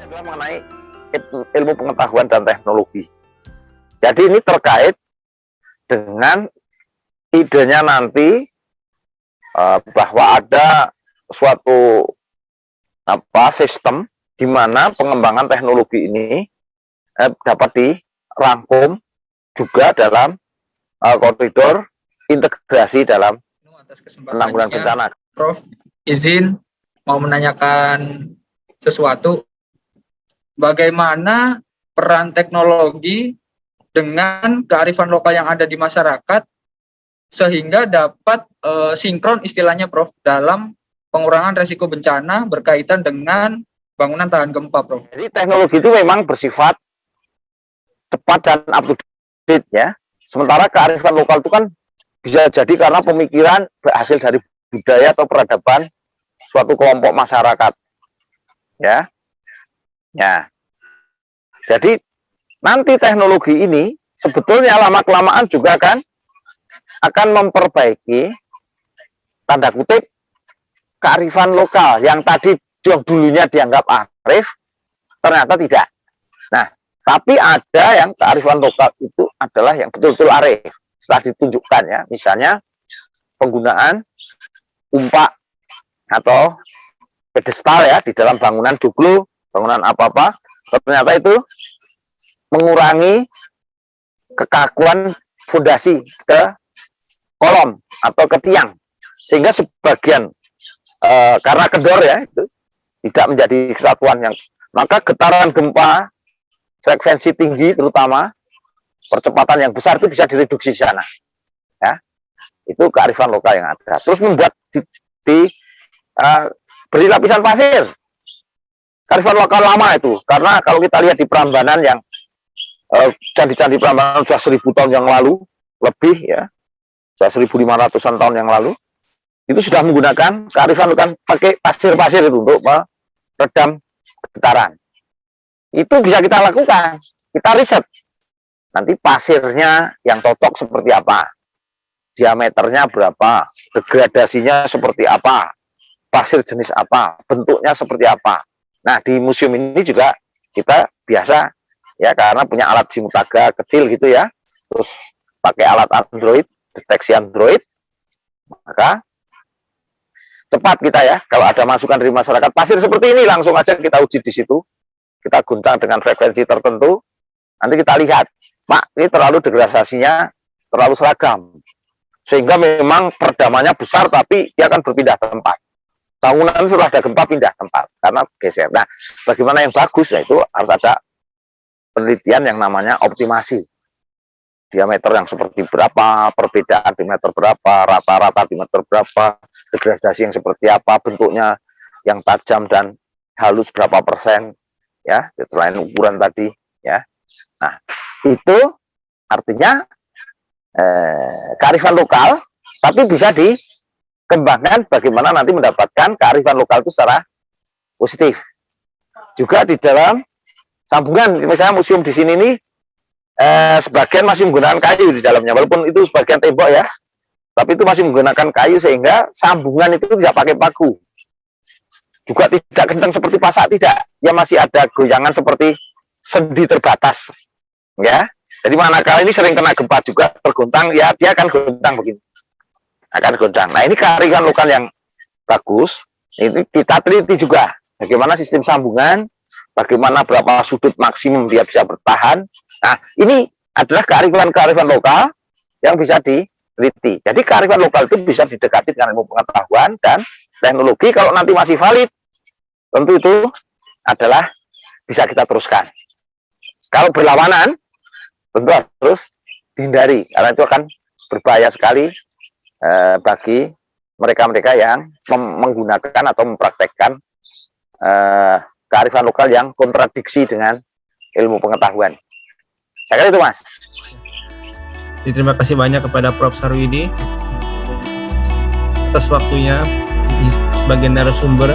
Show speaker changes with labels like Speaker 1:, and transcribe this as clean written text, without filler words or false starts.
Speaker 1: adalah mengenai ilmu pengetahuan dan teknologi. Jadi ini terkait dengan idenya nanti bahwa ada suatu sistem di mana pengembangan teknologi ini dapat dirangkum juga dalam koridor integrasi dalam
Speaker 2: atas
Speaker 1: penanggulangan bencana.
Speaker 2: Prof, izin mau menanyakan sesuatu. Bagaimana peran teknologi dengan kearifan lokal yang ada di masyarakat sehingga dapat sinkron istilahnya Prof dalam pengurangan resiko bencana berkaitan dengan bangunan tahan gempa, Prof.
Speaker 1: Jadi teknologi itu memang bersifat cepat dan up to date ya. Sementara kearifan lokal itu kan bisa jadi karena pemikiran berhasil dari budaya atau peradaban suatu kelompok masyarakat. Ya. Ya. Jadi nanti teknologi ini sebetulnya lama-kelamaan juga akan memperbaiki tanda kutip kearifan lokal yang tadi yang dulunya dianggap arif ternyata tidak. Nah, tapi ada yang kearifan lokal itu adalah yang betul-betul arif setelah ditunjukkan ya, misalnya penggunaan umpak atau pedestal ya di dalam bangunan joglo, bangunan apa-apa, ternyata itu mengurangi kekakuan fondasi ke kolom atau ke tiang, sehingga sebagian karena kendor ya itu tidak menjadi kesatuan yang, maka getaran gempa frekuensi tinggi terutama percepatan yang besar itu bisa direduksi di sana ya. Itu kearifan lokal yang ada. Terus membuat beri lapisan pasir, kearifan lokal lama itu, karena kalau kita lihat di Prambanan yang candi-candi Prambanan sudah 1000 tahun yang lalu lebih ya, sudah 1500-an tahun yang lalu itu sudah menggunakan kearifan lokal, pakai pasir-pasir itu untuk meredam getaran. Itu bisa kita lakukan, kita riset nanti pasirnya yang cocok seperti apa, diameternya berapa, degradasinya seperti apa, pasir jenis apa, bentuknya seperti apa. Nah di museum ini juga kita biasa ya, karena punya alat simutaga kecil gitu ya, terus pakai alat Android, deteksi Android, maka cepat kita ya, kalau ada masukan dari masyarakat, pasir seperti ini langsung aja kita uji di situ, kita guncang dengan frekuensi tertentu, nanti kita lihat, Pak, ini terlalu degradasinya terlalu seragam, sehingga memang perdamannya besar, tapi dia akan berpindah tempat. Bangunan setelah ada gempa pindah tempat, karena geser. Nah, bagaimana yang bagus, nah itu harus ada penelitian yang namanya optimasi. Diameter yang seperti berapa, perbedaan diameter berapa, rata-rata diameter berapa, degradasi yang seperti apa, bentuknya yang tajam dan halus berapa persen, ya, selain ukuran tadi, ya. Nah, itu artinya kearifan lokal, tapi bisa dikembangkan bagaimana nanti mendapatkan kearifan lokal itu secara positif. Juga di dalam sambungan, misalnya museum di sini nih, sebagian masih menggunakan kayu di dalamnya, walaupun itu sebagian tembok ya, tapi itu masih menggunakan kayu sehingga sambungan itu tidak pakai paku, juga tidak kencang seperti pasak, tidak, ya masih ada goyangan seperti sendi terbatas ya. Jadi manakala ini sering kena gempa juga tergoncang, ya dia akan goncang begini, akan goncang. Nah ini kearifan lokal yang bagus, ini kita teliti juga bagaimana sistem sambungan, bagaimana berapa sudut maksimum dia bisa bertahan. Nah, ini adalah kearifan lokal yang bisa diteliti. Jadi kearifan lokal itu bisa didekati dengan ilmu pengetahuan dan teknologi. Kalau nanti masih valid, tentu itu adalah bisa kita teruskan. Kalau berlawanan, tentu harus dihindari, karena itu akan berbahaya sekali bagi mereka-mereka yang menggunakan atau mempraktekkan kearifan lokal yang kontradiksi dengan ilmu pengetahuan. Saya kira itu, Mas.
Speaker 3: Terima kasih banyak kepada Prof. Sarwidi atas waktunya sebagai narasumber